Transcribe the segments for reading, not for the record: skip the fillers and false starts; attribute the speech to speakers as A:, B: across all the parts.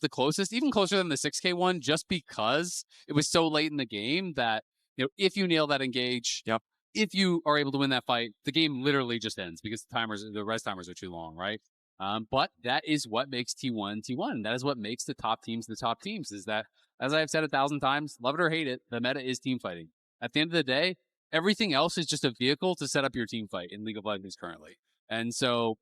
A: the closest, even closer than the 6K one, just because it was so late in the game that, if you nail that engage, if you are able to win that fight, the game literally just ends because the res timers are too long, right? But that is what makes T1 T1. That is what makes the top teams the top teams, is that, as I've said 1,000 times, love it or hate it, the meta is team fighting. At the end of the day, everything else is just a vehicle to set up your team fight in League of Legends currently. And so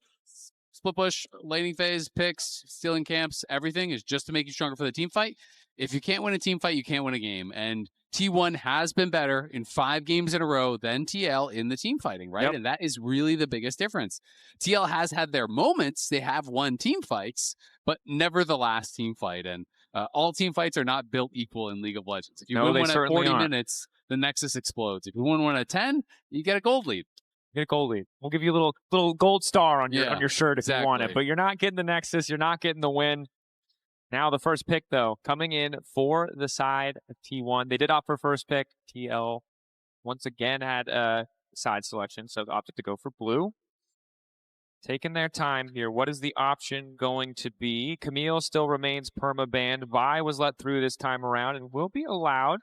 A: split push, laning phase, picks, stealing camps, everything is just to make you stronger for the team fight. If you can't win a team fight, you can't win a game. And T1 has been better in 5 games in a row than TL in the team fighting, right? And that is really the biggest difference. TL has had their moments. They have won team fights, but never the last team fight. And all team fights are not built equal in League of Legends. If you win one at 40 minutes, the Nexus explodes. If you win one at 10, you get a gold lead.
B: Get a gold lead. We'll give you a little gold star on your shirt if you want it. But you're not getting the Nexus. You're not getting the win. Now the first pick, though, coming in for the side of T1. They did opt for first pick. TL once again had a side selection, so they opted to go for blue. Taking their time here. What is the option going to be? Camille still remains perma-banned. Vi was let through this time around and will be allowed.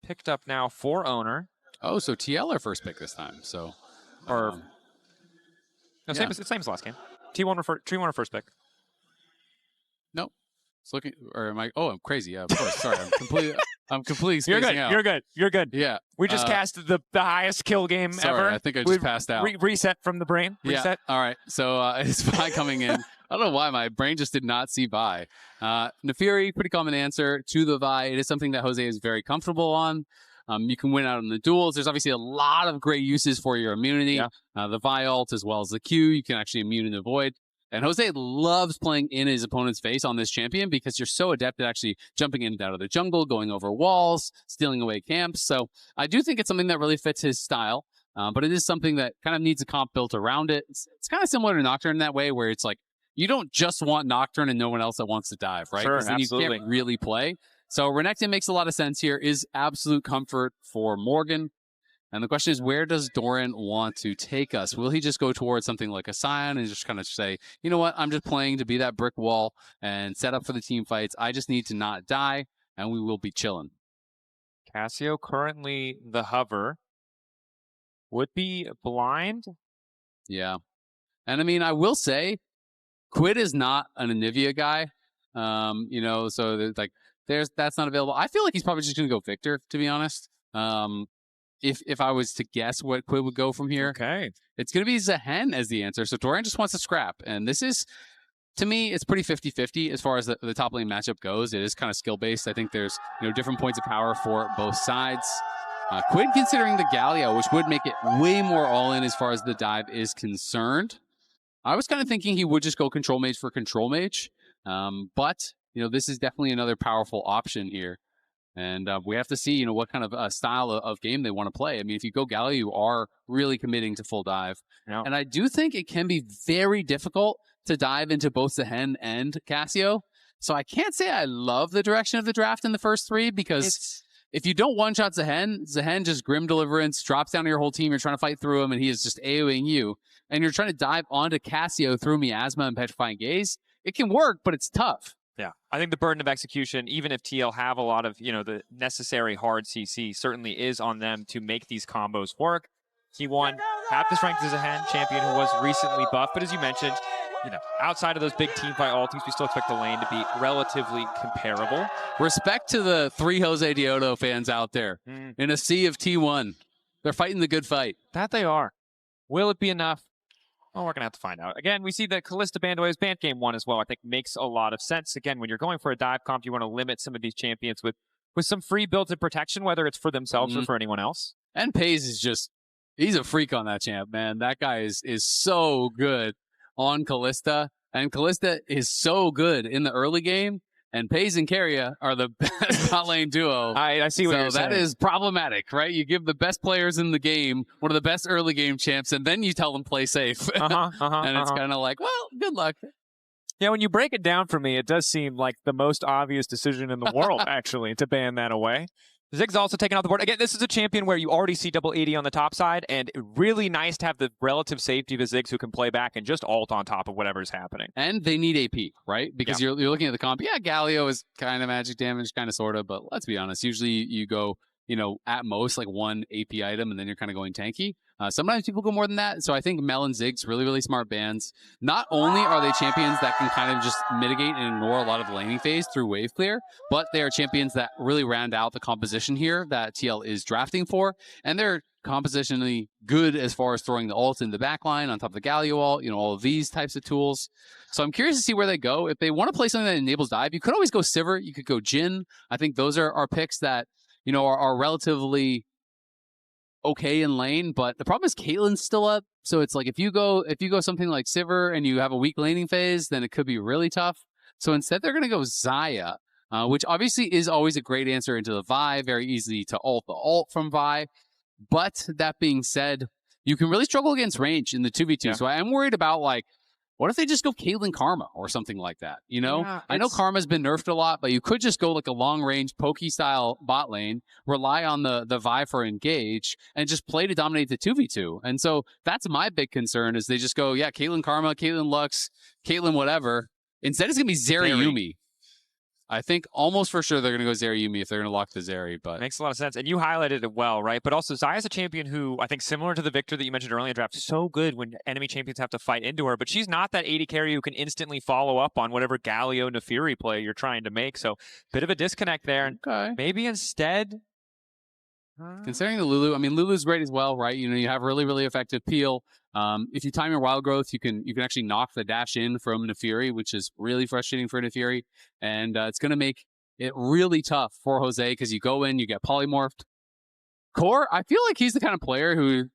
B: Picked up now for Oner.
A: Oh, so TL are first pick this time. So,
B: same as last game. T1 or first pick.
A: Nope. It's looking, or am I? Oh, I'm crazy. Yeah, of course. Sorry, I'm completely spacing out.
B: You're good.
A: Yeah.
B: We just casted the highest kill game ever.
A: I think I just passed out.
B: Reset from the brain. Reset.
A: Yeah. All right. So it's Vi coming in. I don't know why my brain just did not see Vi. Naafiri, pretty common answer to the Vi. It is something that Jose is very comfortable on. You can win out on the duels. There's obviously a lot of great uses for your immunity. The Vi ult as well as the Q. You can actually immune and avoid. And Jose loves playing in his opponent's face on this champion because you're so adept at actually jumping in and out of the jungle, going over walls, stealing away camps. So I do think it's something that really fits his style, but it is something that kind of needs a comp built around it. It's kind of similar to Nocturne in that way, where it's like you don't just want Nocturne and no one else that wants to dive, right?
B: Sure,
A: then
B: absolutely.
A: you can't really play. So Renekton makes a lot of sense here, is absolute comfort for Morgan. And the question is, where does Doran want to take us? Will he just go towards something like a Zaahen and just kind of say, you know what, I'm just playing to be that brick wall and set up for the team fights. I just need to not die, and we will be chilling.
B: Cassio currently the hover. Would be blind.
A: Yeah. And I mean, I will say, Quid is not an Anivia guy. So that's not available. I feel like he's probably just going to go Victor, to be honest. If I was to guess what Quid would go from here, it's going to be Zaahen as the answer. So Doran just wants to scrap. And this is, to me, it's pretty 50-50 as far as the top lane matchup goes. It is kind of skill-based. I think there's different points of power for both sides. Quid considering the Galio, which would make it way more all-in as far as the dive is concerned. I was kind of thinking he would just go Control Mage for Control Mage. But this is definitely another powerful option here. And we have to see, what kind of style of game they want to play. I mean, if you go Galio, you are really committing to full dive. And I do think it can be very difficult to dive into both Zaahen and Cassio. So I can't say I love the direction of the draft in the first 3, because if you don't one-shot Zaahen just Grim Deliverance, drops down to your whole team, you're trying to fight through him, and he is just AoEing you. And you're trying to dive onto Cassio through Miasma and Petrifying Gaze. It can work, but it's tough.
B: Yeah, I think the burden of execution, even if TL have a lot of, the necessary hard CC, certainly is on them to make these combos work. T1, half the strength as a Zaahen champion who was recently buffed, but as you mentioned, outside of those big team fight ultis, we still expect the lane to be relatively comparable.
A: Respect to the 3 Josedeodo fans out there in a sea of T1. They're fighting the good fight.
B: That they are. Will it be enough? Well, we're going to have to find out. Again, we see that Kalista banned away his banned game 1 as well. I think makes a lot of sense. Again, when you're going for a dive comp, you want to limit some of these champions with some free built-in protection, whether it's for themselves or for anyone else.
A: And Peyz is he's a freak on that champ, man. That guy is so good on Kalista. And Kalista is so good in the early game. And Peyz and Keria are the best bot lane duo.
B: I see what you're saying.
A: So that is problematic, right? You give the best players in the game one of the best early game champs, and then you tell them play safe. And it's kind of like, well, good luck.
B: Yeah, when you break it down for me, it does seem like the most obvious decision in the world, actually, to ban that away. Zig's also taken off the board. Again, this is a champion where you already see double 80 on the top side, and really nice to have the relative safety of a Ziggs who can play back and just ult on top of whatever's happening.
A: And they need AP, right? Because you're looking at the comp. Yeah, Galio is kind of magic damage, kind of, sort of, but let's be honest. Usually you go, at most like one AP item, and then you're kind of going tanky. Sometimes people go more than that. So I think Mel and Ziggs, really, really smart bans. Not only are they champions that can kind of just mitigate and ignore a lot of the laning phase through wave clear, but they are champions that really round out the composition here that TL is drafting for. And they're compositionally good as far as throwing the ult in the backline on top of the Galio ult, all of these types of tools. So I'm curious to see where they go. If they want to play something that enables dive, you could always go Sivir. You could go Jhin. I think those are picks that, are relatively okay in lane, but the problem is Caitlyn's still up. So it's like if you go something like Sivir and you have a weak laning phase, then it could be really tough. So instead they're going to go Xayah, which obviously is always a great answer into the Vi, very easy to ult the ult from Vi. But that being said, you can really struggle against range in the 2v2. Yeah. So I am worried about what if they just go Caitlyn Karma or something like that?
B: Yeah,
A: I know Karma's been nerfed a lot, but you could just go like a long-range pokey-style bot lane, rely on the Vi for engage, and just play to dominate the 2v2. And so that's my big concern is they just go, yeah, Caitlyn Karma, Caitlyn Lux, Caitlyn whatever. Instead, it's going to be Zeri Yuumi. I think almost for sure they're going to go Zeri Yuumi if they're going to lock the Zeri, but
B: makes a lot of sense. And you highlighted it well, right? But also Xayah's a champion who I think similar to the Victor that you mentioned earlier in the draft, so good when enemy champions have to fight into her, but she's not that AD carry who can instantly follow up on whatever Galio Naafiri play you're trying to make. So bit of a disconnect there. And maybe instead
A: considering the Lulu, I mean Lulu's great as well, right? You have really, really effective peel. If you time your wild growth, you can actually knock the dash in from Naafiri, which is really frustrating for Naafiri, and it's going to make it really tough for Jose because you go in, you get polymorphed. Core, I feel like he's the kind of player who,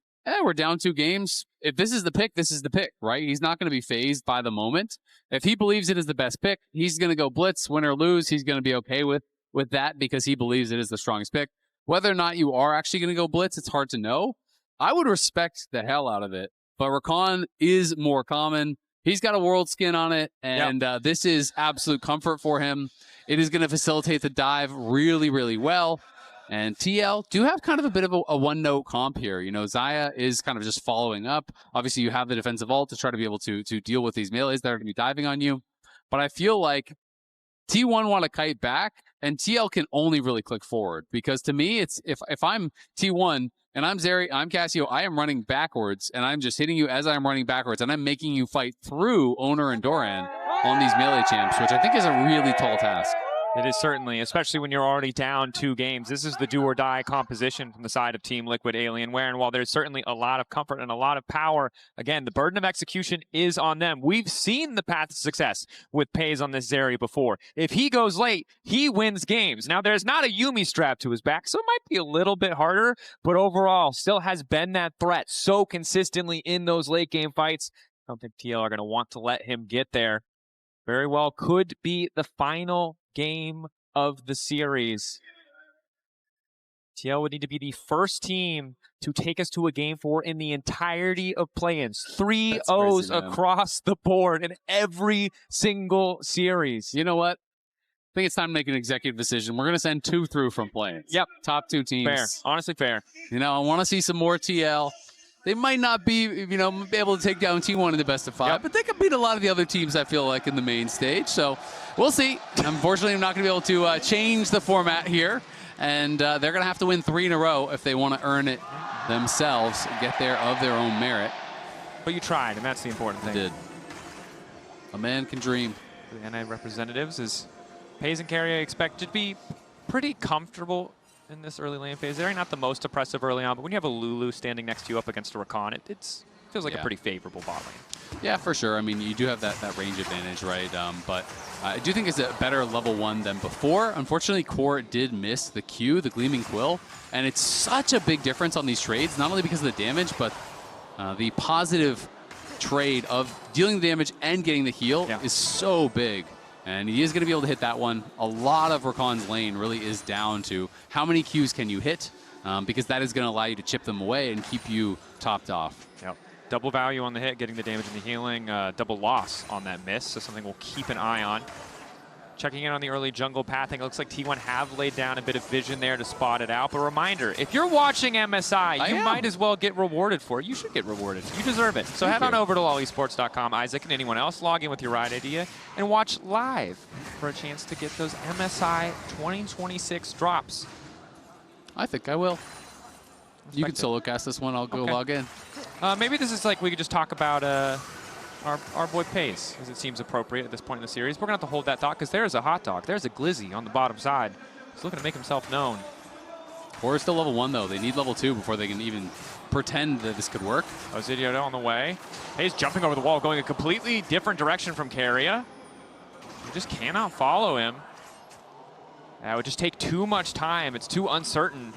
A: we're down 2 games. If this is the pick, this is the pick, right? He's not going to be phased by the moment. If he believes it is the best pick, he's going to go blitz, win or lose. He's going to be okay with that because he believes it is the strongest pick. Whether or not you are actually going to go blitz, it's hard to know. I would respect the hell out of it, but Rakan is more common. He's got a world skin on it, and this is absolute comfort for him. It is going to facilitate the dive really, really well. And TL do have kind of a bit of a one-note comp here. Xayah is kind of just following up. Obviously, you have the defensive ult to try to be able to deal with these melees that are going to be diving on you. But I feel like T1 want to kite back, and TL can only really click forward. Because to me, it's if I'm T1 and I'm Zeri, I'm Cassio, I am running backwards, and I'm just hitting you as I'm running backwards, and I'm making you fight through Oner and Doran on these melee champs, which I think is a really tall task.
B: It is certainly, especially when you're already down 2 games. This is the do or die composition from the side of Team Liquid Alienware. And while there's certainly a lot of comfort and a lot of power, again, the burden of execution is on them. We've seen the path to success with Peyz on this Zeri before. If he goes late, he wins games. Now, there's not a Yuumi strap to his back, so it might be a little bit harder, but overall, still has been that threat so consistently in those late game fights. I don't think TL are going to want to let him get there. Very well could be the final game of the series. TL would need to be the first team to take us to a game 4 in the entirety of play-ins. 3 O's across the board in every single series.
A: You know what? I think it's time to make an executive decision. We're going to send 2 through from play-ins.
B: Yep.
A: Top 2 teams.
B: Fair. Honestly fair.
A: I want to see some more TL. They might not be, be able to take down T1 in the best of 5, but they could beat a lot of the other teams, I feel like, in the main stage. So we'll see. Unfortunately, I'm not going to be able to change the format here, and they're going to have to win 3 in a row if they want to earn it themselves, get there of their own merit.
B: But you tried, and that's the important thing.
A: I did. A man can dream.
B: For the NA representatives is Peyz and Keria expected to be pretty comfortable in this early lane phase. They're not the most oppressive early on, but when you have a Lulu standing next to you up against a Rakan, it feels like a pretty favorable bot lane.
A: Yeah, for sure. I mean, you do have that range advantage, right? But I do think it's a better level 1 than before. Unfortunately, Core did miss the Q, the Gleaming Quill, and it's such a big difference on these trades, not only because of the damage, but the positive trade of dealing the damage and getting the heal is so big. And he is going to be able to hit that one. A lot of Rakan's lane really is down to how many Qs can you hit, because that is going to allow you to chip them away and keep you topped off.
B: Yep. Double value on the hit, getting the damage and the healing. Double loss on that miss, so something we'll keep an eye on. checking in on the early jungle pathing. It looks like T1 have laid down a bit of vision there to spot it out. But reminder, if you're watching MSI, you might as well get rewarded for it. You should get rewarded. You deserve it. So head on over to LawEsports.com, Isaac, and anyone else. Log in with your ride idea and watch live for a chance to get those MSI 2026 drops.
A: I think I will. You can solo cast this one. I'll go log in.
B: Maybe this is like we could just talk about our boy Peyz, as it seems appropriate at this point in the series. We're going to have to hold that thought because there's a hot dog. There's a glizzy on the bottom side. He's looking to make himself known.
A: Core is still level 1, though. They need level 2 before they can even pretend that this could work.
B: Josedeodo on the way. Peyz jumping over the wall, going a completely different direction from Keria. You just cannot follow him. That would just take too much time. It's too uncertain.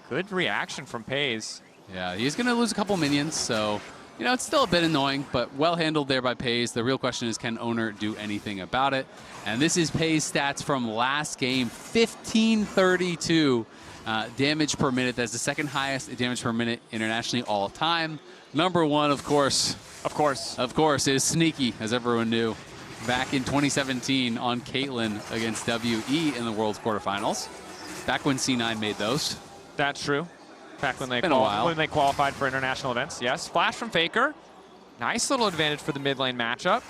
B: Good reaction from Peyz.
A: Yeah, he's going to lose a couple minions, so, you know, it's still a bit annoying, but well handled there by Peyz. The real question is, can Oner do anything about it? And this is Peyz stats from last game, 1532 damage per minute. That's the second highest damage per minute internationally all time. Number 1, of course, is Sneaky, as everyone knew, back in 2017 on Caitlyn against WE in the World's quarterfinals. Back when C9 made those.
B: That's true. Back when they qualified for international events, yes. Flash from Faker. Nice little advantage for the mid lane matchup.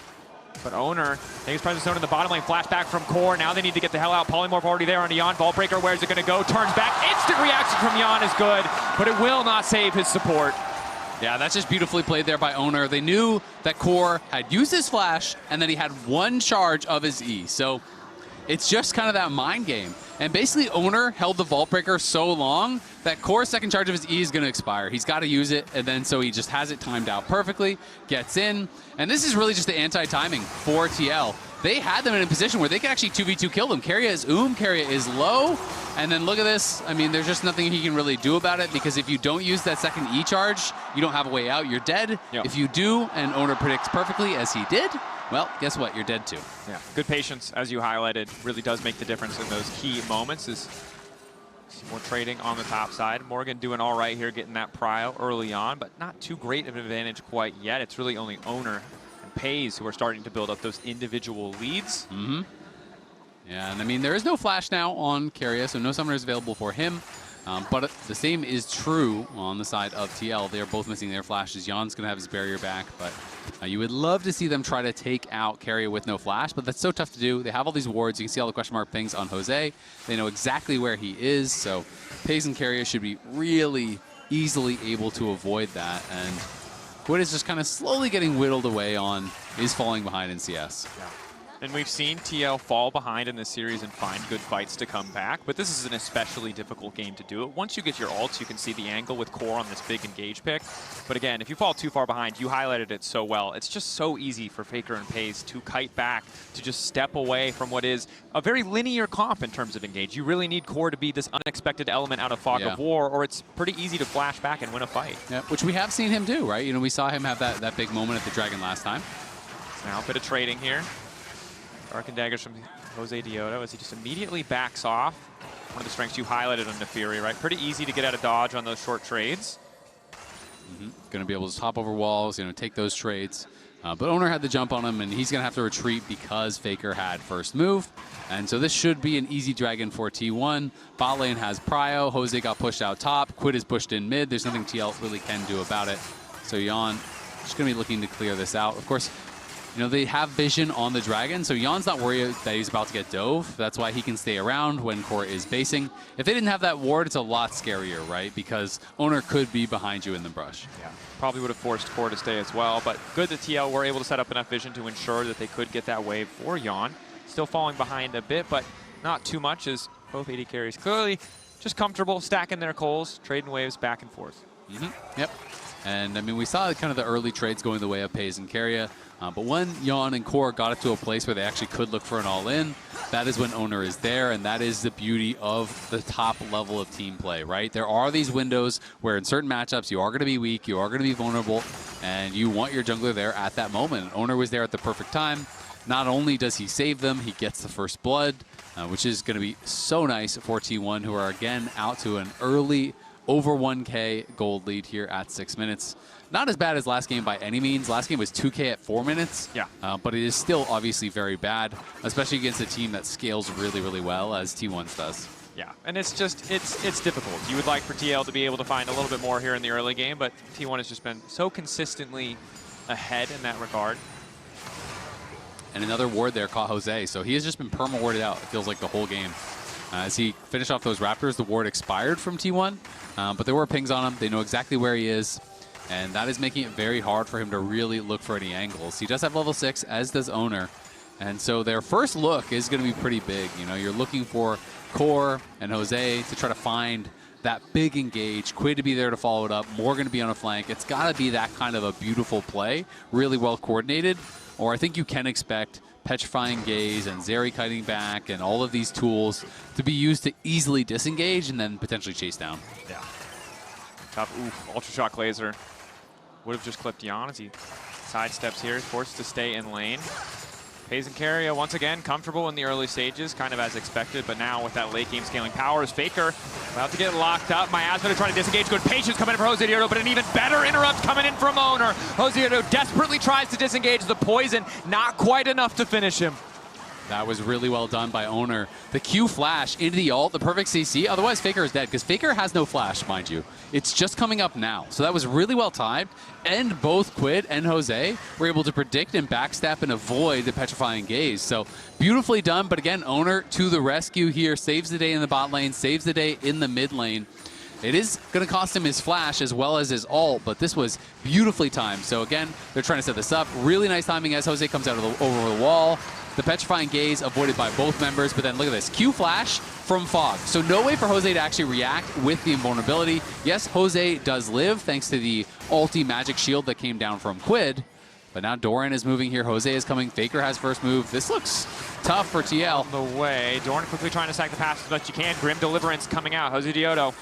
B: But Oner, takes presence zone in the bottom lane. Flashback from Core. Now they need to get the hell out. Polymorph already there on Yeon. Ball breaker, where's it going to go? Turns back. Instant reaction from Yeon is good, but it will not save his support.
A: Yeah, that's just beautifully played there by Oner. They knew that Core had used his flash, and then he had one charge of his E. So it's just kind of that mind game. And basically, Oner held the Vault Breaker so long that Core's second charge of his E is going to expire. He's got to use it, and then so he just has it timed out perfectly, gets in. And this is really just the anti-timing for TL. They had them in a position where they could actually 2v2 kill them. Keria is Keria is low. And then look at this. I mean, there's just nothing he can really do about it, because if you don't use that second E charge, you don't have a way out. You're dead. Yep. If you do, and Oner predicts perfectly, as he did, well, guess what? You're dead too.
B: Yeah, good patience, as you highlighted, really does make the difference in those key moments. Is some more trading on the top side. Morgan doing all right here, getting that prio early on, but not too great of an advantage quite yet. It's really only Oner and Peyz who are starting to build up those individual leads.
A: Mm-hmm. Yeah, and I mean, there is no flash now on Keria, so no summoner is available for him. But the same is true on the side of TL. They are both missing their flashes. Yeon's going to have his barrier back, but you would love to see them try to take out Keria with no flash, but that's so tough to do. They have all these wards. You can see all the question mark pings on Jose. They know exactly where he is, so Peyz and Keria should be really easily able to avoid that. And Quid is just kind of slowly getting whittled away on, is falling behind in CS.
B: Yeah. And we've seen TL fall behind in this series and find good fights to come back, but this is an especially difficult game to do it. Once you get your ults, you can see the angle with Core on this big engage pick. But again, if you fall too far behind, you highlighted it so well. It's just so easy for Faker and Peyz to kite back, to just step away from what is a very linear comp in terms of engage. You really need Core to be this unexpected element out of Fog of War, or it's pretty easy to flash back and win a fight.
A: Yeah, which we have seen him do, right? You know, we saw him have that big moment at the Dragon last time.
B: Now a bit of trading here. Arc and daggers from Josedeodo as he just immediately backs off. One of the strengths you highlighted on Naafiri, right? Pretty easy to get out of dodge on those short trades.
A: Going to be able to hop over walls, you know, take those trades. But Oner had the jump on him, and he's going to have to retreat because Faker had first move. And so this should be an easy dragon for T1. Bot lane has prio. Jose got pushed out top. Quid is pushed in mid. There's nothing TL really can do about it. So Yeon just going to be looking to clear this out. Of course, you know, they have vision on the dragon, so Yeon's not worried that he's about to get dove. That's why he can stay around when Core is basing. If they didn't have that ward, it's a lot scarier, right? Because Oner could be behind you in the brush.
B: Yeah, probably would have forced Core to stay as well, but good that TL were able to set up enough vision to ensure that they could get that wave for Yeon. Still falling behind a bit, but not too much, as both AD carries clearly just comfortable stacking their coals, trading waves back and forth.
A: Yep. And I mean, we saw kind of the early trades going the way of Peyz and Keria. But when Yeon and Core got it to a place where they actually could look for an all-in, that is when Oner is there, and that is the beauty of the top level of team play, right? There are these windows where in certain matchups you are going to be weak, you are going to be vulnerable, and you want your jungler there at that moment. And Oner was there at the perfect time. Not only does he save them, he gets the first blood, which is going to be so nice for T1, who are again out to an early over 1K gold lead here at 6 minutes. not as bad as last game by any means. Last game was 2K at 4 minutes.
B: Yeah.
A: But it is still obviously very bad, especially against a team that scales really, really well, as T1's does.
B: Yeah, and it's just, it's difficult. You would like for TL to be able to find a little bit more here in the early game, but T1 has just been so consistently ahead in that regard.
A: And another ward there caught Jose, so he has just been perma-warded out, it feels like, the whole game. As he finished off those Raptors, the ward expired from T1, but there were pings on him. They know exactly where he is, and that is making it very hard for him to really look for any angles. He does have level 6, as does Oner, and so their first look is going to be pretty big. You know, you're looking for Core and Jose to try to find that big engage, Quid to be there to follow it up, Morgan to be on a flank. It's got to be that kind of a beautiful play, really well coordinated, or I think you can expect Petrifying Gaze and Zeri kiting back and all of these tools to be used to easily disengage and then potentially chase down.
B: Yeah. Tough. Ooh, Ultra Shock Laser. Would have just clipped Yeon as he sidesteps here, forced to stay in lane. Peyz and Keria, once again, comfortable in the early stages, kind of as expected, but now with that late game scaling power is Faker about to get locked up. Miasma to try to disengage. Good patience coming in from Josedeodo, but an even better interrupt coming in from Oner. Josedeodo desperately tries to disengage the poison, not quite enough to finish him.
A: That was really well done by Oner. The Q flash into the ult, the perfect CC. Otherwise, Faker is dead, because Faker has no flash, mind you. It's just coming up now. So that was really well timed. And both Quid and Jose were able to predict and backstep and avoid the Petrifying Gaze. So beautifully done. But again, Oner to the rescue here. Saves the day in the bot lane, saves the day in the mid lane. It is going to cost him his flash as well as his ult, but this was beautifully timed. So again, they're trying to set this up. Really nice timing as Jose comes out of over the wall. The Petrifying Gaze avoided by both members, but then look at this. Q flash from Fog. So no way for Jose to actually react with the invulnerability. Yes, Jose does live thanks to the ulti magic shield that came down from Quid, but now Doran is moving here. Jose is coming. Faker has first move. This looks tough for TL.
B: On the way. Doran quickly trying to stack the pass as much as you can. Grim Deliverance coming out. Josedeodo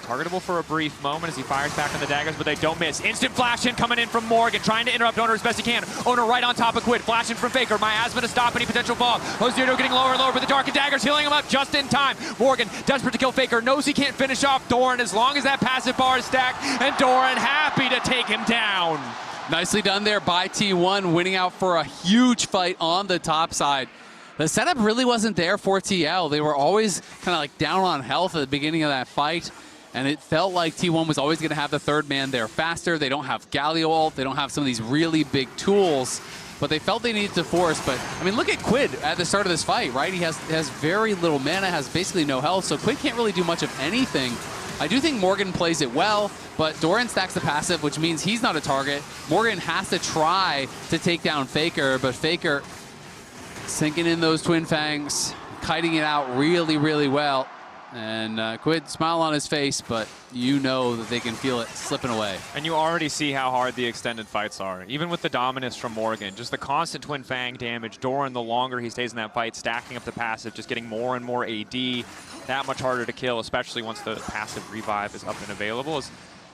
B: targetable for a brief moment as he fires back on the daggers, but they don't miss. Instant flash in coming in from Morgan, trying to interrupt Oner as best he can. Oner right on top of Quid, flashing from Faker. Miasma to stop any potential fall. Josedeodo getting lower and lower, but the Dark and Daggers healing him up just in time. Morgan, desperate to kill Faker, knows he can't finish off Doran as long as that passive bar is stacked, and Doran happy to take him down.
A: Nicely done there by T1, winning out for a huge fight on the top side. The setup really wasn't there for TL. They were always kind of like down on health at the beginning of that fight. And it felt like T1 was always going to have the third man there faster. They don't have Galio ult. They don't have some of these really big tools. But they felt they needed to force. But, I mean, look at Quid at the start of this fight, right? He has very little mana, has basically no health. So Quid can't really do much of anything. I do think Morgan plays it well, but Doran stacks the passive, which means he's not a target. Morgan has to try to take down Faker, but Faker sinking in those Twin Fangs, kiting it out really, really well. And Quid, smile on his face, but you know that they can feel it slipping away.
B: And you already see how hard the extended fights are. Even with the dominance from Morgan, just the constant Twin Fang damage. Doran, the longer he stays in that fight, stacking up the passive, just getting more and more AD. That much harder to kill, especially once the passive revive is up and available. Has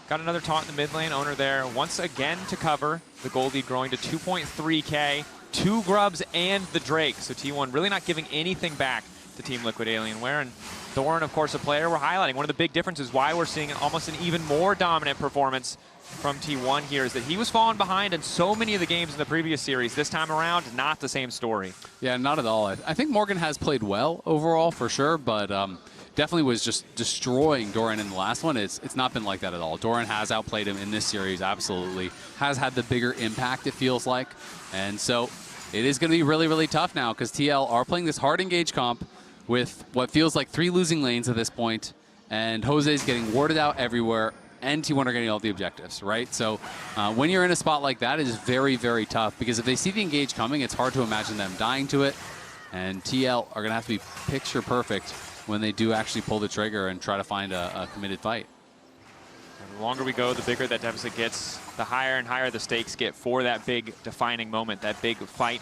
B: got another taunt in the mid lane. Oner there once again to cover. The gold lead growing to 2.3K. 2 grubs and the Drake. So T1 really not giving anything back to Team Liquid Alienware. And Doran, of course, a player we're highlighting. One of the big differences why we're seeing almost an even more dominant performance from T1 here is that he was falling behind in so many of the games in the previous series. This time around, not the same story.
A: Yeah, not at all. I think Morgan has played well overall for sure, but definitely was just destroying Doran in the last one. It's not been like that at all. Doran has outplayed him in this series, absolutely. Has had the bigger impact, it feels like. And so it is going to be really, really tough now because TL are playing this hard engage comp with what feels like 3 losing lanes at this point, and Jose's getting warded out everywhere, and T1 are getting all the objectives, right? So when you're in a spot like that, it is very, very tough, because if they see the engage coming, it's hard to imagine them dying to it, and TL are going to have to be picture perfect when they do actually pull the trigger and try to find a committed fight.
B: And the longer we go, the bigger that deficit gets, the higher and higher the stakes get for that big defining moment, that big fight.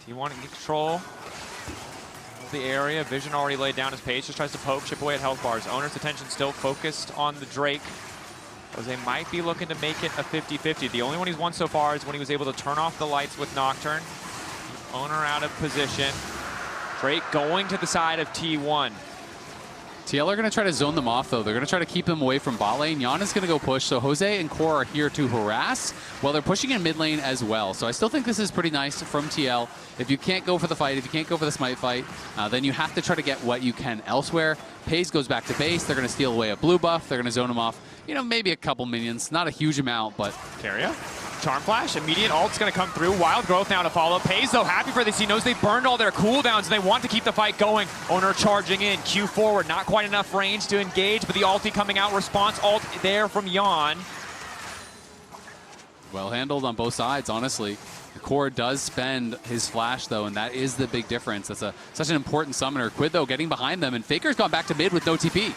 B: T1 in control the area. Vision already laid down as Peyz just tries to poke, chip away at health bars. Oner's attention still focused on the Drake. Jose might be looking to make it a 50-50. The only one he's won so far is when he was able to turn off the lights with Nocturne. Oner out of position. Drake going to the side of T1.
A: TL are going to try to zone them off, though. They're going to try to keep them away from bot lane. Yeon is going to go push, so Jose and Core are here to harass, while they're pushing in mid lane as well. So I still think this is pretty nice from TL. If you can't go for the fight, if you can't go for the smite fight, then you have to try to get what you can elsewhere. Peyz goes back to base. They're going to steal away a blue buff. They're going to zone him off, you know, maybe a couple minions. Not a huge amount, but...
B: Keria. Charm Flash, immediate ult's going to come through. Wild Growth now to follow. Peyz, though, happy for this. He knows they've burned all their cooldowns, and they want to keep the fight going. Oner charging in. Q forward. Not quite enough range to engage, but the ulti coming out. Response ult there from Yeon.
A: Well handled on both sides, honestly. The Core does spend his flash, though, and that is the big difference. That's such an important summoner. Quid, though, getting behind them, and Faker's gone back to mid with no TP.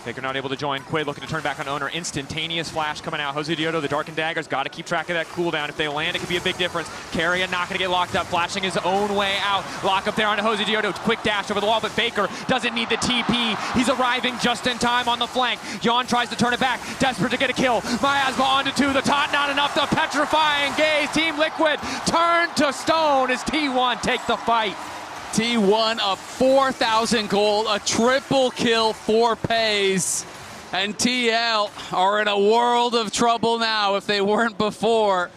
B: Faker not able to join. Quid looking to turn back on Oner. Instantaneous flash coming out. Josedeodo, the Darkened Daggers, got to keep track of that cooldown. If they land, it could be a big difference. Keria not going to get locked up, flashing his own way out. Lock up there on Josedeodo. Quick dash over the wall, but Faker doesn't need the TP. He's arriving just in time on the flank. Yeon tries to turn it back, desperate to get a kill. Miasma onto 2. The taunt not enough. The petrifying gaze. Team Liquid turned to stone as T1 take the fight.
A: T1 up 4,000 gold, a triple kill for Peyz. And TL are in a world of trouble now if they weren't before.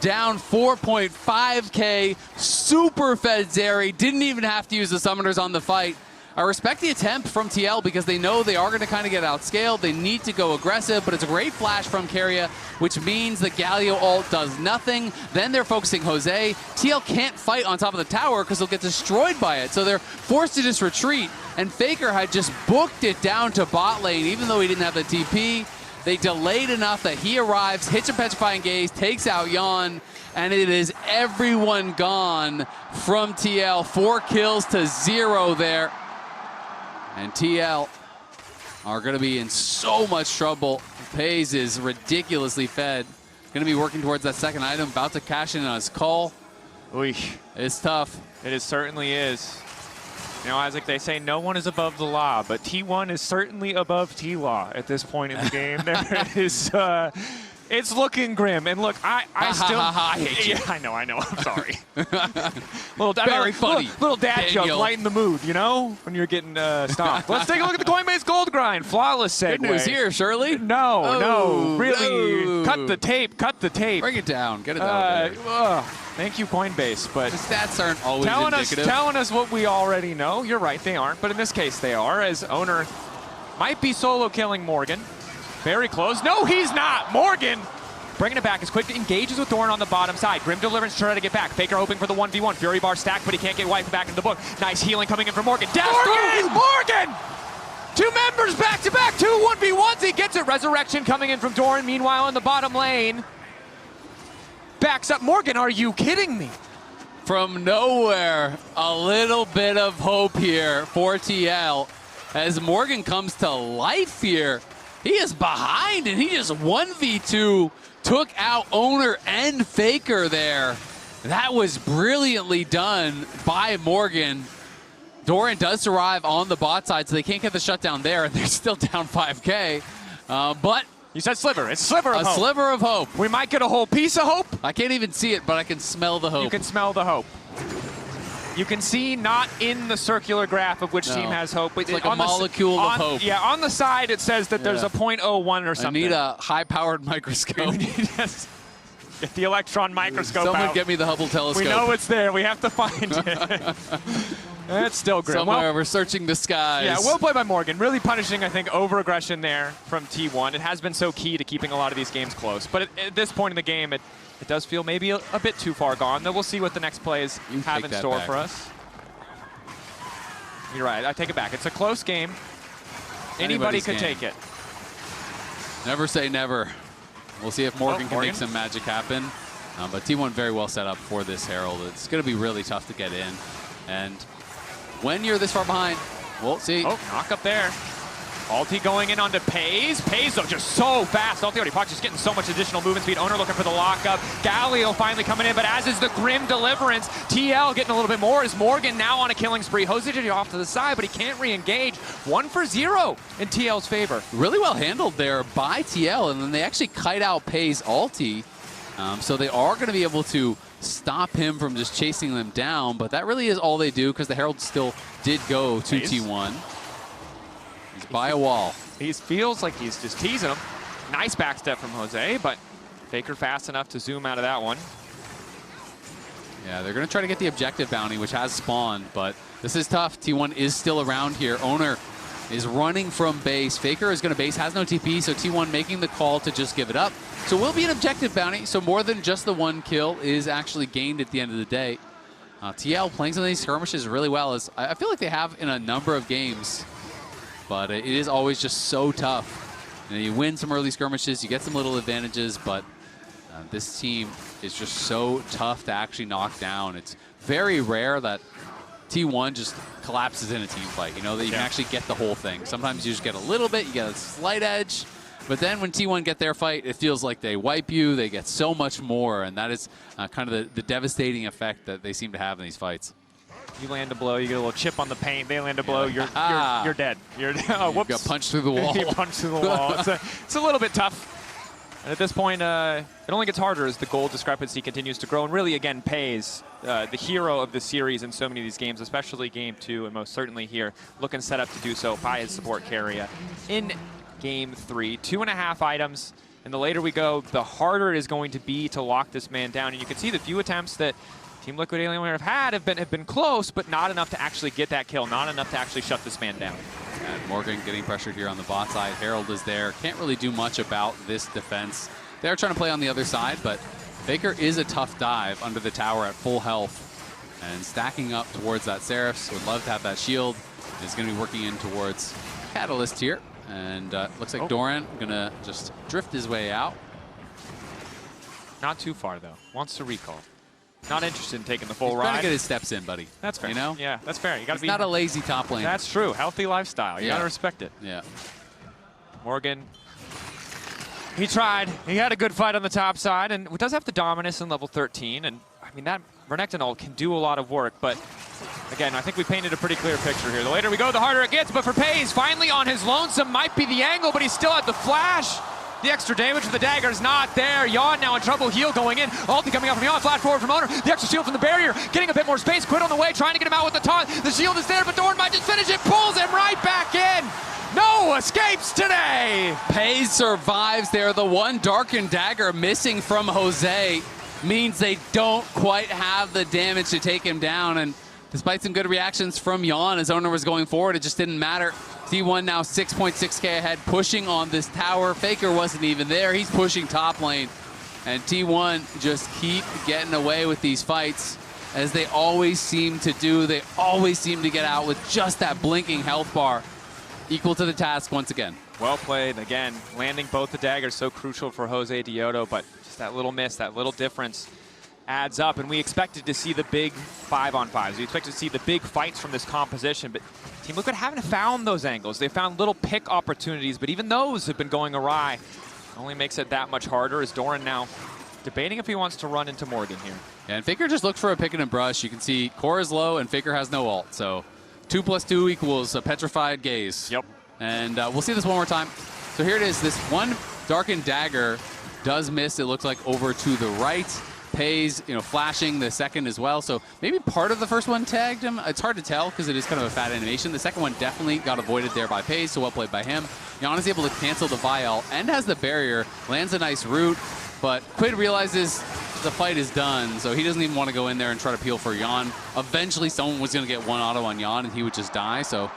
A: Down 4.5k, super fed Zeri, didn't even have to use the summoners on the fight. I respect the attempt from TL because they know they are going to kind of get outscaled. They need to go aggressive, but it's a great flash from Keria, which means the Galio ult does nothing. Then they're focusing Jose. TL can't fight on top of the tower because they'll get destroyed by it, so they're forced to just retreat. And Faker had just booked it down to bot lane, even though he didn't have the TP. They delayed enough that he arrives, hits a petrifying gaze, takes out Yeon, and it is everyone gone from TL. 4 kills to 0 there. And TL are going to be in so much trouble. Peyz is ridiculously fed. Going to be working towards that second item, about to cash in on his call.
B: Oy.
A: It's tough.
B: It certainly is. You know, as like they say, no one is above the law, but T1 is certainly above TLAW at this point in the game. There is, it's looking grim. And look, I still,
A: I hate you.
B: Yeah, I know. I'm sorry.
A: Very funny.
B: Little dad joke, lighten the mood, you know, when you're getting stomped. Let's take a look at the Coinbase Gold Grind. Flawless segue.
A: Good news here, Shirley.
B: No, really. Cut the tape.
A: Bring it down. Get it out.
B: Thank you, Coinbase, but
A: the stats aren't always indicative.
B: Telling us what we already know. You're right, they aren't, but in this case they are, as Oner might be solo killing Morgan. Very close. No, he's not. Morgan bringing it back as Quid engages with Doran on the bottom side. Grim Deliverance trying to get back. Faker hoping for the 1v1. Fury bar stack, but he can't get wiped back into the book. Nice healing coming in from Morgan. Morgan! 2 members back to back. 2 1v1s. He gets it. Resurrection coming in from Doran. Meanwhile, in the bottom lane, backs up Morgan. Are you kidding me?
A: From nowhere, a little bit of hope here for TL as Morgan comes to life here. He is behind and he just 1v2 took out Oner and Faker there. That was brilliantly done by Morgan. Doran does survive on the bot side, so they can't get the shutdown there. They're still down 5k, but
B: you said sliver. It's sliver of hope.
A: A sliver of hope.
B: We might get a whole piece of hope.
A: I can't even see it, but I can smell the hope.
B: You can smell the hope. You can see not in the circular graph of which team has hope.
A: It's like a molecule of hope.
B: Yeah, on the side it says that there's a 0.01 or something.
A: I need a high-powered microscope.
B: Get the electron microscope
A: Someone get me the Hubble telescope.
B: We know it's there. We have to find it. It's still grim.
A: Somewhere we're searching the skies.
B: Yeah, well played by Morgan. Really punishing, I think, over-aggression there from T1. It has been so key to keeping a lot of these games close. But at this point in the game, it does feel maybe a bit too far gone. Though we'll see what the next plays have in store for us. You're right. I take it back. It's a close game. Anybody could take it.
A: Never say never. We'll see if Morgan can make some magic happen. But T1 very well set up for this Herald. It's going to be really tough to get in. And when you're this far behind, we'll see.
B: Oh, knock up there. Ulti going in onto Peyz. Peyz, though, just so fast. Ulti already popped, just getting so much additional movement speed. Oner looking for the lockup. Galio finally coming in, but as is the Grim Deliverance. TL getting a little bit more as Morgan now on a killing spree. Josedeodo off to the side, but he can't re-engage. 1 for 0 in TL's favor.
A: Really well handled there by TL, and then they actually kite out Peyz ulti. So they are going to be able to stop him from just chasing them down, but that really is all they do because the Herald still did go to T1. He's by a wall.
B: He feels like he's just teasing him. Nice backstep from Jose, but Faker fast enough to zoom out of that one.
A: Yeah, they're going to try to get the objective bounty, which has spawned, but this is tough. T1 is still around here. Oner is running from base. Faker is going to base, has no TP, so T1 making the call to just give it up. So will be an objective bounty, so more than just the one kill is actually gained at the end of the day. TL playing some of these skirmishes really well, as I feel like they have in a number of games, but it is always just so tough. You win some early skirmishes, you get some little advantages, but this team is just so tough to actually knock down. It's very rare that T1 just collapses in a team fight, you know, that you can actually get the whole thing. Sometimes you just get a little bit, you get a slight edge, but then when T1 get their fight, it feels like they wipe you, they get so much more, and that is kind of the devastating effect that they seem to have in these fights.
B: You land a blow, you get a little chip on the paint, they land a blow, you're dead. Oh, whoops.
A: You got punched through the wall.
B: You punched through the wall. It's a little bit tough. And at this point, it only gets harder as the goal discrepancy continues to grow. And really, again, Peyz, the hero of the series in so many of these games, especially Game 2, and most certainly here, looking set up to do so by his support Keria. In Game 3, 2.5 items, and the later we go, the harder it is going to be to lock this man down. And you can see the few attempts that Team Liquid Alienware have been close, but not enough to actually get that kill, not enough to actually shut this man down.
A: And Morgan getting pressured here on the bot side. Herald is there. Can't really do much about this defense. They're trying to play on the other side, but Faker is a tough dive under the tower at full health and stacking up towards that Seraph. Would love to have that shield. Is going to be working in towards Catalyst here. And looks like Doran going to just drift his way out.
B: Not too far, though. Wants to recall. Not interested in taking the full
A: He's
B: ride.
A: trying to get his steps in, buddy.
B: That's fair.
A: You know?
B: Yeah, that's fair. You got to be
A: not a lazy top lane.
B: That's true. Healthy lifestyle. You got to respect it.
A: Yeah.
B: Morgan. He tried. He had a good fight on the top side, and does have the dominance in level 13. And I mean, that Renekton ult can do a lot of work, but again, I think we painted a pretty clear picture here. The later we go, the harder it gets. But for Peyz, finally on his lonesome, might be the angle, but he still had the flash. The extra damage for the dagger is not there. Yeon now in trouble. Heal going in. Ulti coming out from Yeon. Flash forward from Oner. The extra shield from the barrier. Getting a bit more space. Quid on the way. Trying to get him out with the taunt. The shield is there, but Doran might just finish it. Pulls him right back in. No escapes today.
A: Peyz survives there. The one darkened dagger missing from Jose means they don't quite have the damage to take him down. And despite some good reactions from Yeon as Oner was going forward, it just didn't matter. T1 now 6.6k ahead, pushing on this tower. Faker wasn't even there. He's pushing top lane. And T1 just keep getting away with these fights, as they always seem to do. They always seem to get out with just that blinking health bar. Equal to the task once again.
B: Well played. Again, landing both the daggers, so crucial for Josedeodo, but just that little miss, that little difference adds up. And we expected to see the big 5-on-5s. We expected to see the big fights from this composition, but Team Liquid haven't found those angles. They found little pick opportunities, but even those have been going awry. Only makes it that much harder, as Doran now debating if he wants to run into Morgan here.
A: Yeah, and Faker just looked for a pick and brush. You can see Core is low and Faker has no ult, so 2 + 2 equals a petrified gaze.
B: Yep.
A: And we'll see this one more time. So here it is. This one darkened dagger does miss. It looks like over to the right. Peyz, flashing the second as well. So maybe part of the first one tagged him. It's hard to tell because it is kind of a fat animation. The second one definitely got avoided there by Peyz, so well played by him. Yeon is able to cancel the Vial and has the barrier, lands a nice root, but Quid realizes the fight is done, so he doesn't even want to go in there and try to peel for Yeon. Eventually someone was going to get one auto on Yeon and he would just die, so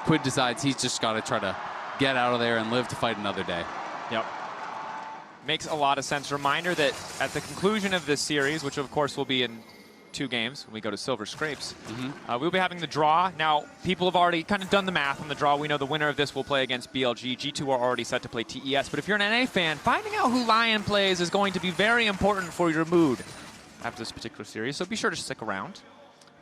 A: Quid decides he's just got to try to get out of there and live to fight another day.
B: Yep. Makes a lot of sense. Reminder that at the conclusion of this series, which of course will be in 2 games when we go to Silver Scrapes, we'll be having the draw. Now, people have already kind of done the math on the draw. We know the winner of this will play against BLG. G2 are already set to play TES. But if you're an NA fan, finding out who Lion plays is going to be very important for your mood after this particular series. So be sure to stick around.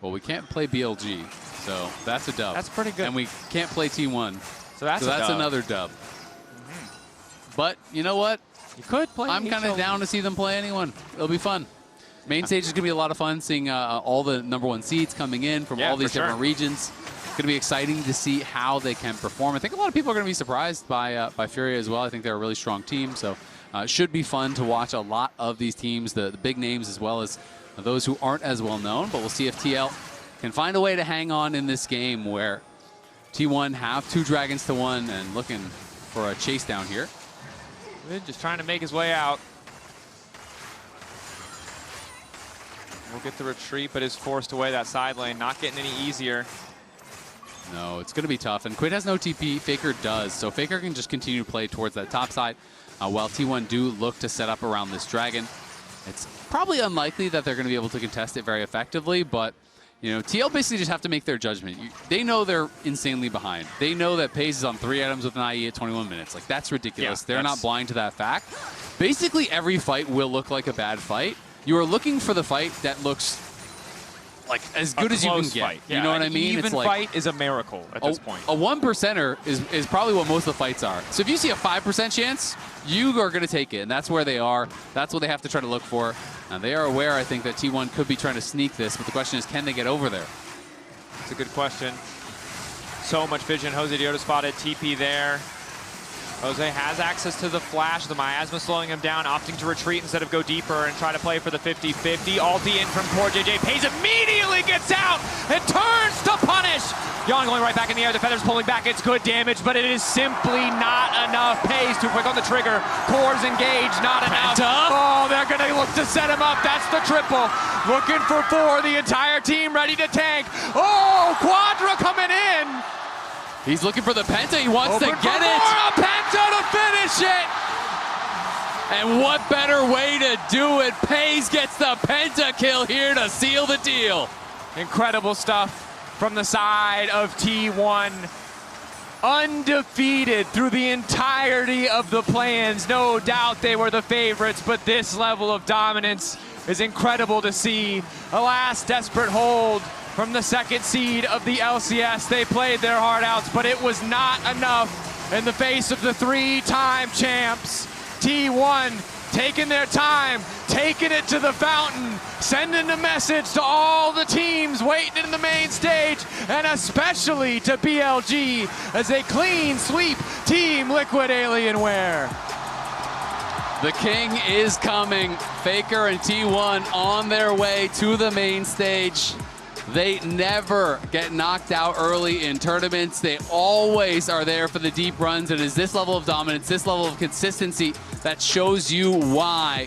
A: Well, we can't play BLG, so that's a dub.
B: That's pretty good.
A: And we can't play T1.
B: So that's
A: another dub. But you know what?
B: You could play.
A: I'm kind of down to see them play anyone. It'll be fun. Main stage is going to be a lot of fun, seeing all the #1 seeds coming in from all these different regions. It's going to be exciting to see how they can perform. I think a lot of people are going to be surprised by Furia as well. I think they're a really strong team, so it should be fun to watch a lot of these teams, the big names as well as those who aren't as well known. But we'll see if TL can find a way to hang on in this game where T1 have 2 dragons to 1 and looking for a chase down here.
B: Quid just trying to make his way out. We'll get the retreat, but is forced away that side lane. Not getting any easier.
A: No, it's going to be tough. And Quid has no TP. Faker does. So Faker can just continue to play towards that top side while T1 do look to set up around this dragon. It's probably unlikely that they're going to be able to contest it very effectively, but you know, TL basically just have to make their judgment. They know they're insanely behind. They know that Peyz is on 3 items with an IE at 21 minutes. Like, that's ridiculous. Yeah, they're not blind to that fact. Basically, every fight will look like a bad fight. You are looking for the fight that looks like as good as you can get. Fight.
B: Yeah,
A: you know what I mean?
B: Even
A: it's like
B: fight is a miracle at this point.
A: A 1%er is probably what most of the fights are. So if you see a 5% chance, you are going to take it, and that's where they are. That's what they have to try to look for. Now, they are aware, I think, that T1 could be trying to sneak this, but the question is, can they get over there?
B: It's a good question. So much vision. Josedeodo spotted TP there. Jose has access to the flash. The miasma slowing him down, opting to retreat instead of go deeper and try to play for the 50-50. Ulti in from CoreJJ. Peyz immediately gets out and turns to punish. Yeon going right back in the air. The feathers pulling back. It's good damage, but it is simply not enough. Peyz too quick on the trigger. Core's engaged. Not enough. Oh, they're going to look to set him up. That's the triple. Looking for 4. The entire team ready to tank. Oh, Quadra coming in.
A: He's looking for the penta. He wants to get it.
B: A penta to finish it.
A: And what better way to do it? Peyz gets the penta kill here to seal the deal.
B: Incredible stuff from the side of T1. Undefeated through the entirety of the play-ins. No doubt they were the favorites, but this level of dominance is incredible to see. A last desperate hold from the 2nd seed of the LCS. They played their heart outs, but it was not enough in the face of the 3-time champs. T1 taking their time, taking it to the fountain, sending a message to all the teams waiting in the main stage, and especially to BLG as a clean sweep Team Liquid Alienware.
A: The king is coming. Faker and T1 on their way to the main stage. They never get knocked out early in tournaments. They always are there for the deep runs. And it is this level of dominance, this level of consistency that shows you why